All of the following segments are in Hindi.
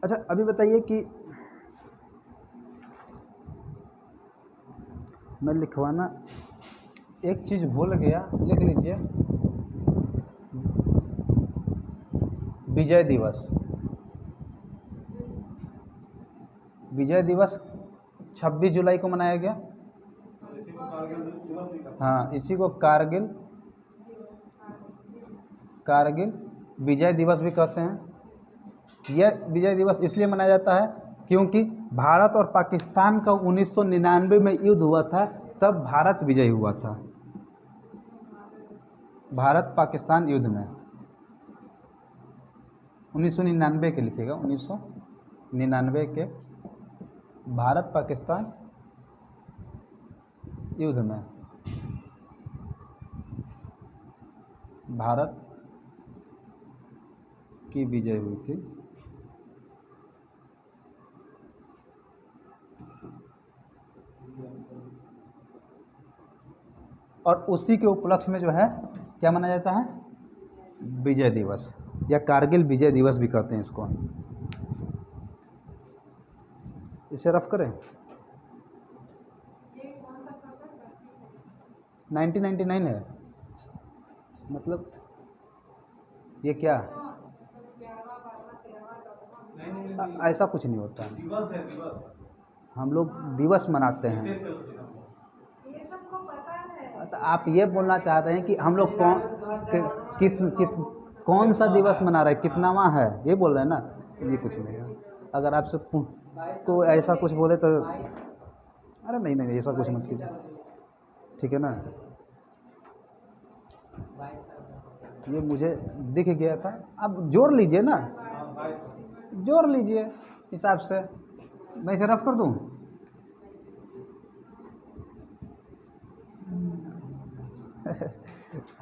अच्छा अभी बताइए कि मैं लिखवाना एक चीज़ भूल गया, लिख लीजिए। विजय दिवस, विजय दिवस 26 जुलाई को मनाया गया। हाँ, इसी को कारगिल विजय दिवस भी कहते हैं। यह विजय दिवस इसलिए मनाया जाता है क्योंकि भारत और पाकिस्तान का 1999 में युद्ध हुआ था, तब भारत विजयी हुआ था। भारत पाकिस्तान युद्ध में 1999 के लिखिएगा, 1999 के भारत पाकिस्तान युद्ध में भारत की विजय हुई थी। और उसी के उपलक्ष्य में जो है क्या मनाया जाता है, विजय दिवस या कारगिल विजय दिवस भी कहते हैं इसको। इसे रफ करें। 1999 है, मतलब ये क्या, ऐसा कुछ नहीं होता है। दिवस है, दिवस हम लोग दिवस मनाते हैं। ये सबको पता है। तो आप ये बोलना चाहते हैं कि हम लोग कौन सा दिवस मना रहे हैं, कितनावा है, ये बोल रहे हैं ना। ये कुछ नहीं है। अगर आपसे तो ऐसा कुछ बोले तो अरे नहीं नहीं ऐसा कुछ मत कीजिए, ठीक है ना। ये मुझे दिख गया था, अब जोड़ लीजिए ना, जोड़ लीजिए हिसाब से। मैं इसे रफ कर दूं।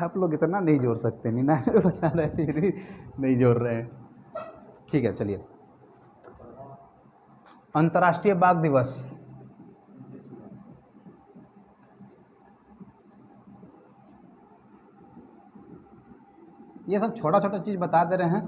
आप लोग इतना नहीं जोड़ सकते, 99 बता रहे थे, नहीं जोड़ रहे हैं। ठीक है चलिए। अंतर्राष्ट्रीय बाघ दिवस, ये सब छोटा छोटा चीज़ बता दे रहे हैं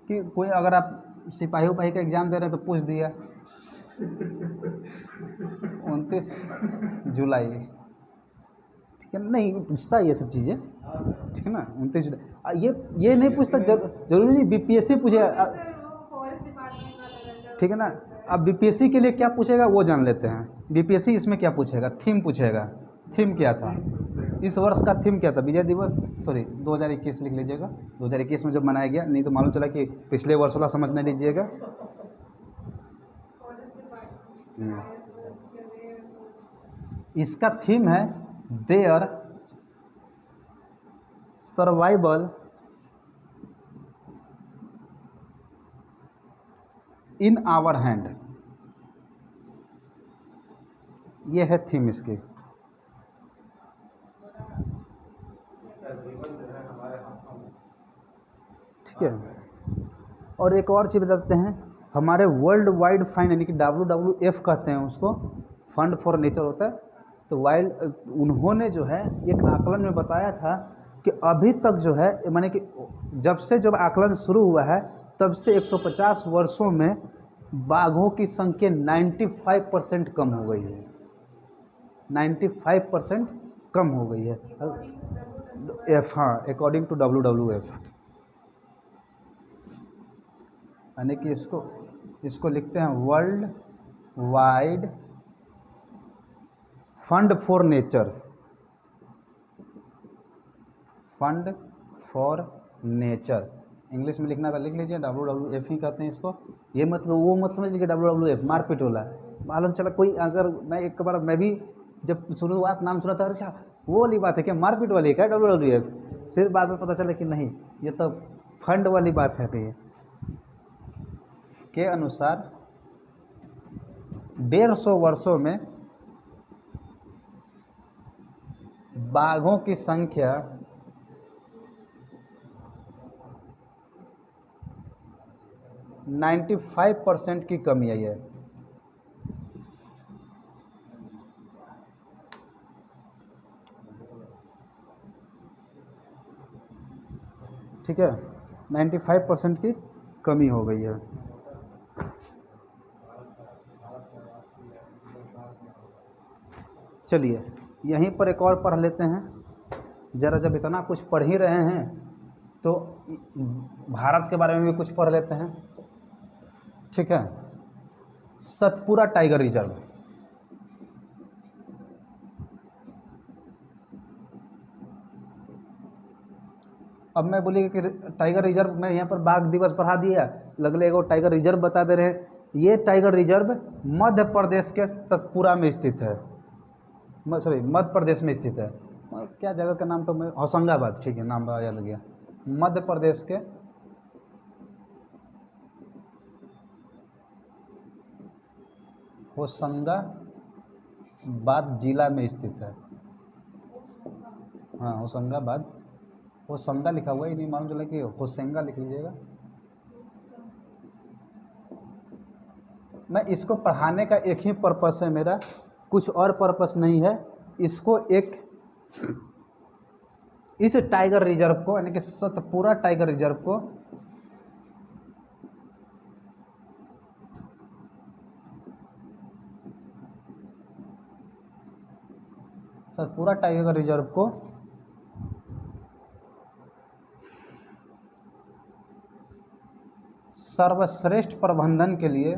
कि कोई अगर आप सिपाही उपाही का एग्ज़ाम दे रहे हैं तो पूछ दिया 29 जुलाई, ठीक है, नहीं पूछता ये सब चीज़ें, ठीक है ना। 29 जुलाई ये नहीं पूछता, जरूरी नहीं बीपीएससी पूछे, ठीक है ना। अब बीपीएससी के लिए क्या पूछेगा वो जान लेते हैं। बीपीएससी इसमें क्या पूछेगा, थीम पूछेगा। थीम क्या था, इस वर्ष का थीम क्या था, विजय दिवस, सॉरी 2021 लिख लीजिएगा। 2021 में जब मनाया गया, नहीं तो मालूम चला कि पिछले वर्ष वाला समझ नहीं लीजिएगा। इसका थीम है their survival in our hand, ये है थीम इसकी। ठीक है। और एक और चीज़ बताते हैं, हमारे वर्ल्ड वाइड फाइंड यानी कि WWF कहते हैं उसको, फंड फॉर नेचर होता है। तो वाइल्ड उन्होंने जो है एक आकलन में बताया था कि अभी तक जो है माने कि जब आकलन शुरू हुआ है तब से 150 वर्षों में बाघों की संख्या 95% कम हो गई है। 95% कम हो गई है। हाँ, अकॉर्डिंग टू WWF, यानी कि इसको लिखते हैं world wide fund for nature, fund for nature. English में लिखना था, लिख लीजिए, WWF ही कहते हैं इसको। ये मतलब वो मत समझ लीजिए WWF मारपीट वाला। मालूम चला कोई, अगर मैं एक बार मैं भी जब शुरुआत नाम सुना था, अच्छा वो वाली बात है क्या, मारपीट वाली है क्या WWF, फिर बाद में पता चला कि नहीं ये तो फंड वाली बात है। ये के अनुसार 150 वर्षों में बाघों की संख्या 95% की कमी आई है। ठीक है, 95% की कमी हो गई है। चलिए यहीं पर एक और पढ़ लेते हैं ज़रा। जब इतना कुछ पढ़ ही रहे हैं तो भारत के बारे में भी कुछ पढ़ लेते हैं, ठीक है। सतपुरा टाइगर रिजर्व, अब मैं बोलिए कि टाइगर रिजर्व में यहाँ पर बाघ दिवस पढ़ा दिया, लगले एगो टाइगर रिजर्व बता दे रहे हैं। ये टाइगर रिजर्व मध्य प्रदेश के सतपुरा में स्थित है, सॉरी मध्य प्रदेश में स्थित है। क्या जगह का नाम तो मैं, होशंगाबाद, ठीक है, नाम याद गया। मध्य प्रदेश के होशंगाबाद जिला में स्थित है। हाँ होशंगाबाद, होशंगा लिखा हुआ है, नहीं मालूम चला कि होशंगा लिख लीजिएगा। मैं इसको पढ़ाने का एक ही पर्पस है मेरा, कुछ और पर्पस नहीं है। इसको एक इस टाइगर रिजर्व को यानी कि सतपुरा टाइगर रिजर्व को सतपुरा टाइगर रिजर्व को सर्वश्रेष्ठ प्रबंधन के लिए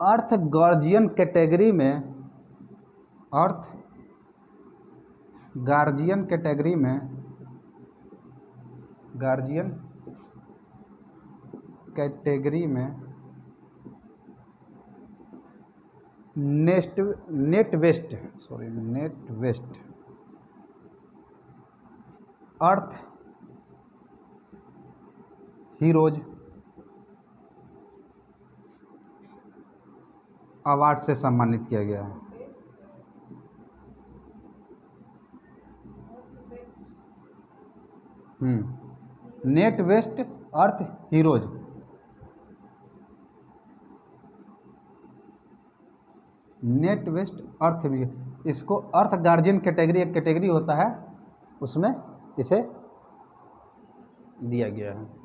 अर्थ गार्जियन कैटेगरी में नेट वेस्ट अर्थ हीरोज अवार्ड से सम्मानित किया गया है। नेट वेस्ट अर्थ हीरोज, नेट वेस्ट अर्थ, इसको अर्थ गार्जियन कैटेगरी, एक कैटेगरी होता है उसमें इसे दिया गया है।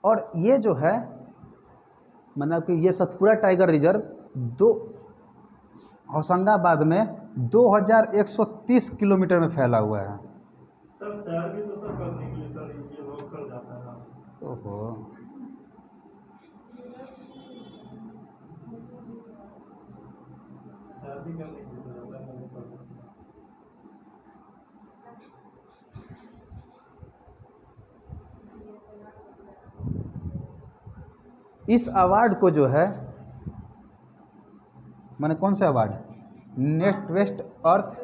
और ये जो है मतलब कि ये सतपुरा टाइगर रिजर्व होशंगाबाद में 2130 किलोमीटर में फैला हुआ है। सर शहर भी तो सर करने के लिए सर ये रोड सर जाता है। ओहो, शहर भी करने के लिए जाता है। इस अवार्ड को जो है मैंने कौन से अवार्ड, नेट वेस्ट अर्थ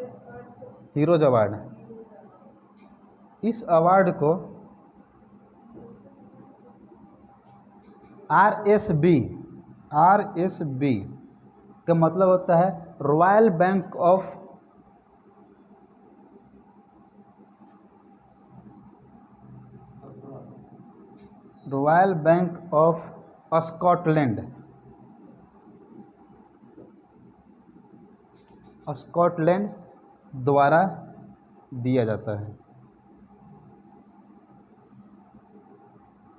हीरोज अवार्ड, इस अवार्ड को RSB का मतलब होता है रॉयल बैंक ऑफ स्कॉटलैंड द्वारा दिया जाता है।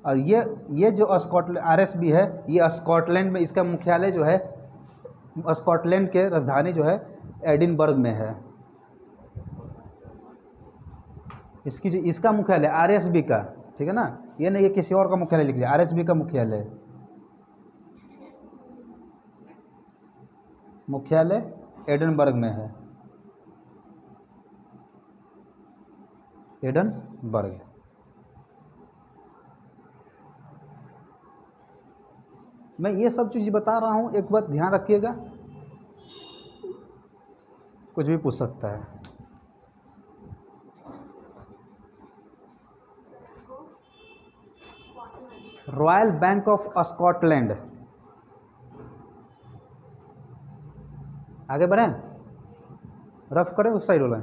और ये जो स्कॉटलैंड RSB है, ये स्कॉटलैंड में, इसका मुख्यालय जो है स्कॉटलैंड के राजधानी जो है एडिनबर्ग में है। इसका मुख्यालय RSB का, ठीक है ना, ये नहीं कि किसी और का मुख्यालय लिख लिया, RSB का मुख्यालय एडिनबर्ग में है, एडिनबर्ग। मैं ये सब चीज़ बता रहा हूँ, एक बात ध्यान रखिएगा, कुछ भी पूछ सकता है। रॉयल बैंक ऑफ स्कॉटलैंड, आगे बढ़ें, रफ करें उस साइड वाला।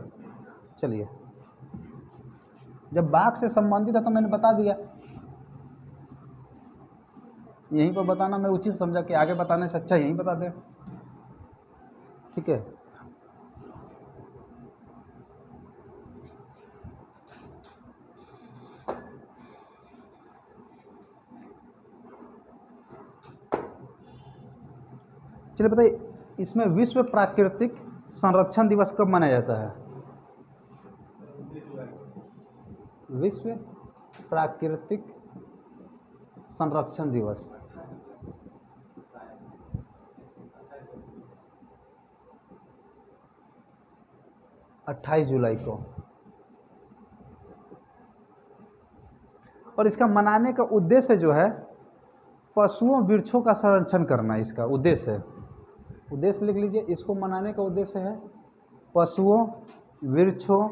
चलिए, जब बाघ से संबंधित है तो मैंने बता दिया, यहीं पर बताना मैं उचित समझा कि आगे बताने से अच्छा यहीं बता दें, ठीक है। चलिए बताइए, इसमें विश्व प्राकृतिक संरक्षण दिवस कब मनाया जाता है? विश्व प्राकृतिक संरक्षण दिवस 28 जुलाई को। और इसका मनाने का उद्देश्य जो है पशुओं वृक्षों का संरक्षण करना है। इसका उद्देश्य लिख लीजिए। इसको मनाने का उद्देश्य है पशुओं वृक्षों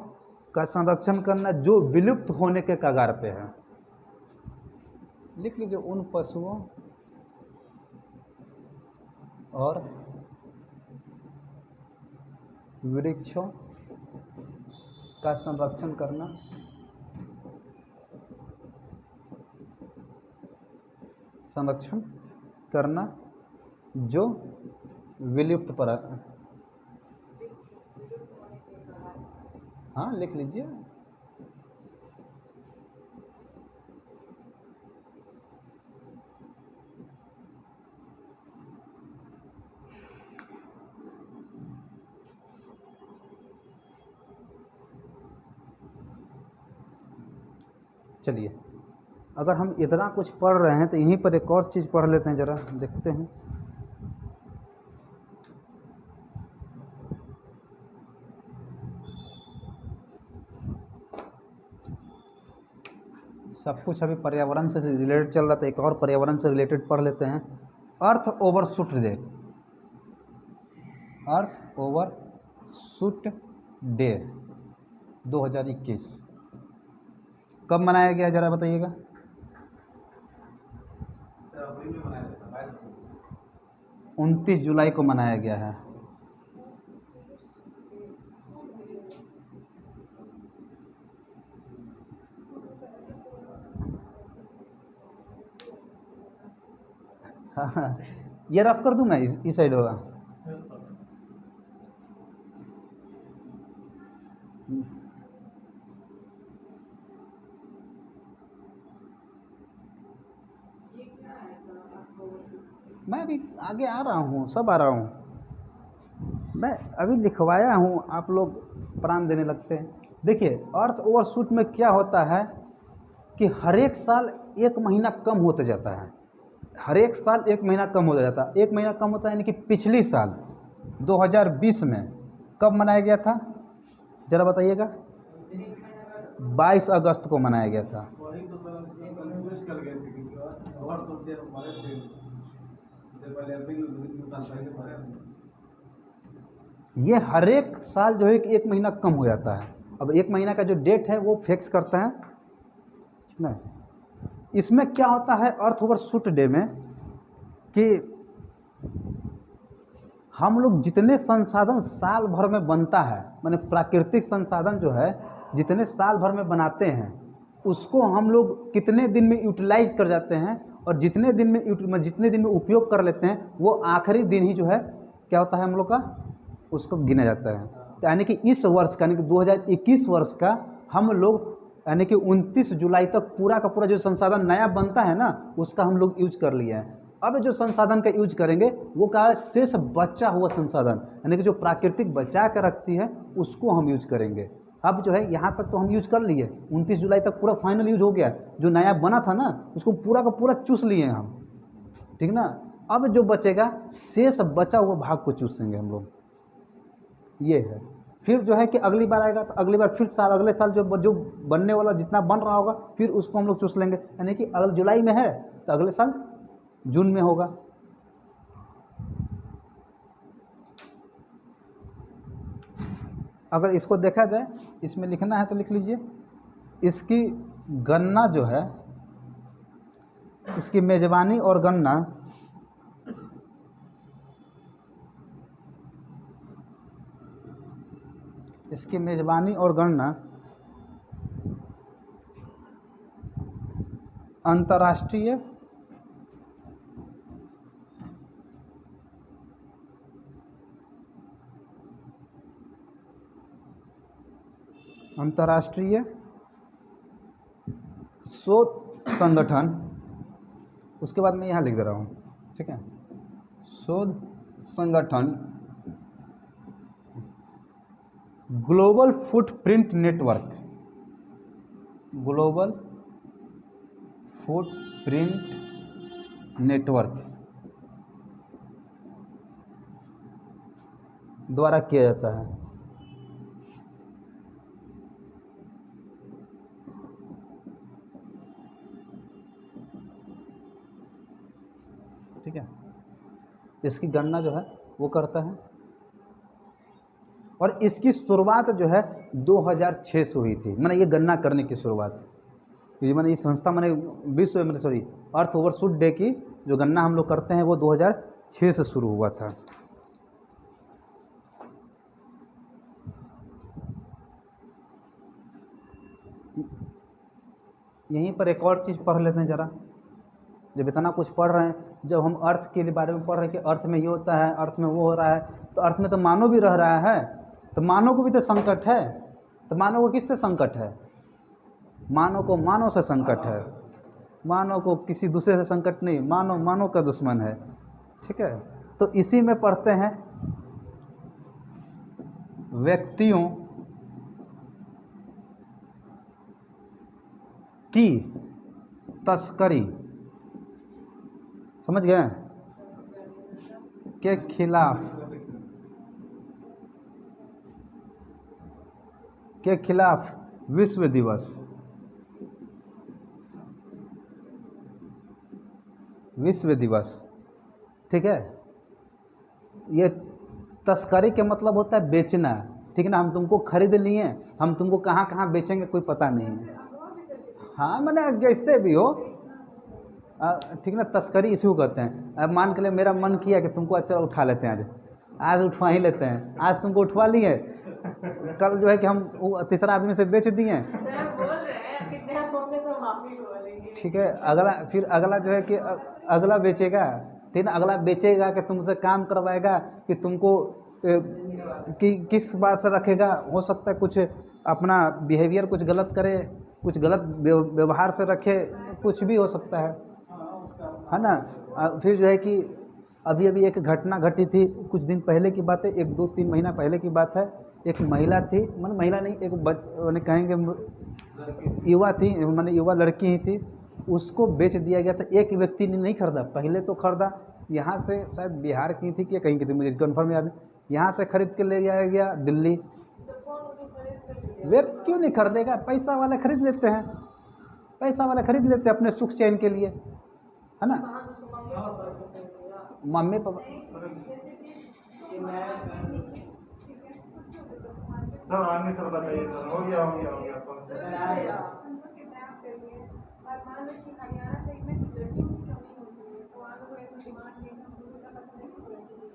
का संरक्षण करना जो विलुप्त होने के कगार पे है। लिख लीजिए, उन पशुओं और वृक्षों का संरक्षण करना जो विलुप्त पर, हाँ लिख लीजिए। चलिए, अगर हम इतना कुछ पढ़ रहे हैं तो यहीं पर एक और चीज़ पढ़ लेते हैं, ज़रा देखते हैं। सब कुछ अभी पर्यावरण से रिलेटेड चल रहा था, एक और पर्यावरण से रिलेटेड पढ़ लेते हैं। अर्थ ओवरशूट डे, अर्थ ओवरशूट डे 2021 कब मनाया गया, जरा बताइएगा। 29 जुलाई को मनाया गया है। हाँ, ये रफ कर दूं मैं, इस साइड होगा। मैं अभी आगे आ रहा हूँ, सब आ रहा हूँ, मैं अभी लिखवाया हूँ, आप लोग प्राण देने लगते हैं। देखिए, अर्थ ओवरशूट में क्या होता है कि हर एक साल एक महीना कम होते जाता है, हर एक साल एक महीना कम होता जाता है। एक महीना कम होता है, यानी कि पिछली साल 2020 में कब मनाया गया था, ज़रा बताइएगा। 22 अगस्त को मनाया गया था। ये हर एक साल जो है कि एक महीना कम हो जाता है। अब एक महीना का जो डेट है वो फिक्स करता है, ठीक ना। इसमें क्या होता है अर्थ ओवरशूट डे में कि हम लोग जितने संसाधन साल भर में बनता है, माने प्राकृतिक संसाधन जो है जितने साल भर में बनाते हैं उसको हम लोग कितने दिन में यूटिलाइज कर जाते हैं, और जितने दिन में उपयोग कर लेते हैं वो आखिरी दिन ही जो है क्या होता है हम लोग का, उसको गिना जाता है। यानी कि इस वर्ष का, यानी कि 2021 वर्ष का हम लोग यानी कि 29 जुलाई तक पूरा का पूरा जो संसाधन नया बनता है ना उसका हम लोग यूज कर लिए हैं। अब जो संसाधन का यूज करेंगे वो का शेष बचा हुआ संसाधन, यानी कि जो प्राकृतिक बचा कर रखती है उसको हम यूज करेंगे। अब जो है यहाँ तक तो हम यूज कर लिए, 29 जुलाई तक पूरा फाइनल यूज हो गया। जो नया बना था ना उसको पूरा का पूरा चूस लिए हम, ठीक ना। अब जो बचेगा शेष बचा हुआ भाग को चूसेंगे हम लोग, ये है। फिर जो है कि अगली बार आएगा तो अगली बार फिर साल, अगले साल जो बनने वाला जितना बन रहा होगा फिर उसको हम लोग चूस लेंगे। यानी कि अगले जुलाई में है तो अगले साल जून में होगा। अगर इसको देखा जाए, इसमें लिखना है तो लिख लीजिए। इसकी गणना जो है, इसकी मेज़बानी और गणना अंतर्राष्ट्रीय शोध संगठन, उसके बाद मैं यहाँ लिख दे रहा हूँ, ठीक है, शोध संगठन global footprint network, global footprint network द्वारा किया जाता है। ठीक है, इसकी गणना जो है वो करता है और इसकी शुरुआत जो है 2006 से हुई थी। मैंने ये गणना करने की शुरुआत, ये मैंने इस संस्था मैंने विश्व में सॉरी अर्थ ओवरशूट डे की जो गणना हम लोग करते हैं वो 2006 से शुरू हुआ था। यहीं पर एक और चीज़ पढ़ लेते हैं ज़रा, जब इतना कुछ पढ़ रहे हैं, जब हम अर्थ के बारे में पढ़ रहे हैं कि अर्थ में ये होता है, अर्थ में वो हो रहा है, तो अर्थ में तो मानव भी रह रहा है, तो मानव को भी तो संकट है। तो मानव को किससे संकट है? मानव को मानव से संकट है, मानव को किसी दूसरे से संकट नहीं, मानव मानव का दुश्मन है। ठीक है, तो इसी में पढ़ते हैं व्यक्तियों की तस्करी, समझ गए, के खिलाफ विश्व दिवस, विश्व दिवस। ठीक है, ये तस्करी के मतलब होता है बेचना। ठीक है ना, हम तुमको खरीद लिए, हम तुमको कहाँ कहाँ बेचेंगे कोई पता नहीं है। हाँ, मैंने जैसे भी हो, ठीक है ना, तस्करी इसी को कहते हैं। अब मान के लिए मेरा मन किया कि तुमको अच्छा उठा लेते हैं, आज उठवा ही लेते हैं, आज तुमको उठवा लिए, कल जो है कि हम तीसरा आदमी से बेच दिए। ठीक है, अगला फिर अगला जो है कि अगला बेचेगा, ठीक ना, अगला बेचेगा कि तुमसे काम करवाएगा, कि तुमको कि किस बात से रखेगा। हो सकता है कुछ अपना बिहेवियर कुछ गलत करे, कुछ गलत व्यवहार से रखे, कुछ भी हो सकता है ना। फिर जो है कि अभी अभी एक घटना घटी थी कुछ दिन पहले की बात है, 1-2-3 महीना पहले की बात है। एक महिला थी, मैंने महिला नहीं, एक कहेंगे युवा थी, मैंने युवा लड़की ही थी, उसको बेच दिया गया था। एक व्यक्ति ने नहीं खरीदा, पहले तो खरीदा, यहाँ से शायद बिहार की थी कि कहीं की थी, मुझे कन्फर्म याद नहीं, यहाँ से खरीद के ले जाया गया दिल्ली। वे क्यों नहीं खरीदेगा? पैसा वाले खरीद लेते हैं, पैसा वाले खरीद लेते हैं अपने सुख चैन के लिए, है ना। मम्मी पापा सर आगे सर बताइए सर, हो गया कौन सा?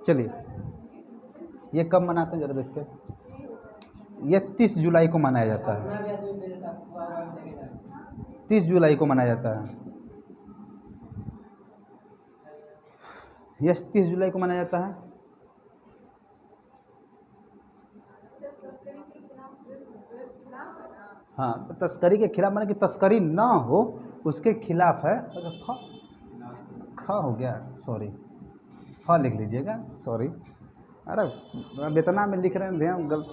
चलिए, ये कब मनाते हैं जरा देखते हैं। ये 30 जुलाई को मनाया जाता है, 30 जुलाई को मनाया जाता है, यस 30 जुलाई को मनाया जाता है। हाँ, तो तस्करी के खिलाफ, माने कि तस्करी ना हो उसके खिलाफ है। खा हो गया, सॉरी, हाँ लिख लीजिएगा, सॉरी। अरे वेतना में लिख रहे हैं ध्यान गलत।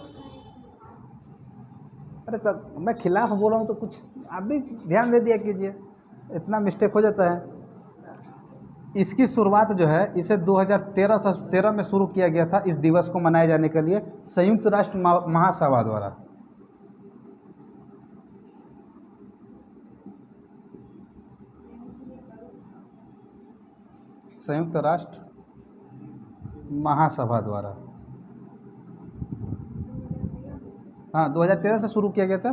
अरे तब मैं खिलाफ बोल रहा हूँ तो कुछ आप भी ध्यान दे दिया कीजिए, इतना मिस्टेक हो जाता है। इसकी शुरुआत जो है इसे 2013 में शुरू किया गया था, इस दिवस को मनाए जाने के लिए संयुक्त राष्ट्र महासभा द्वारा। संयुक्त राष्ट्र महासभा द्वारा, हाँ 2013 से शुरू किया गया था।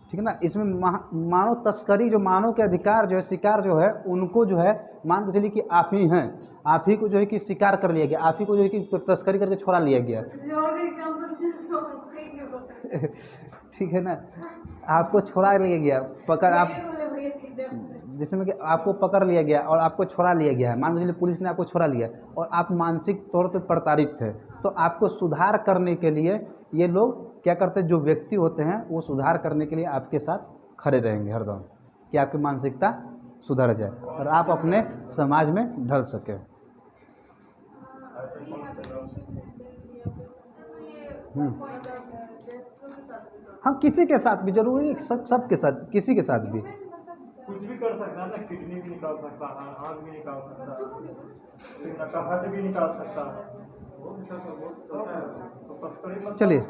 ठीक है ना, इसमें मानव तस्करी, जो मानव के अधिकार जो है, शिकार जो है, उनको जो है मान के चलिए कि आप ही हैं, आप ही को जो है कि शिकार कर लिया गया, आप ही को जो है कि तस्करी करके छोड़ा लिया गया। ठीक है ना, आपको छोड़ा लिया गया, पकड़ आप, जिसमें कि आपको पकड़ लिया गया और आपको छोड़ा लिया गया है, मान के चलिए पुलिस ने आपको छोड़ा लिया और आप मानसिक तौर पे प्रताड़ित थे, तो आपको सुधार करने के लिए ये लोग क्या करते हैं, जो व्यक्ति होते हैं वो सुधार करने के लिए आपके साथ खड़े रहेंगे हरदम, कि आपकी मानसिकता सुधर जाए और आप अपने समाज में ढल सकें। हाँ, किसी के साथ भी, जरूरी नहीं सब के साथ, किसी के साथ भी। कुछ भी कर सकता है ना, किडनी भी निकाल सकता है, आँख भी निकाल सकता है, फिर नकाहट भी निकाल सकता है। तो तस्करी मतलब चलिए।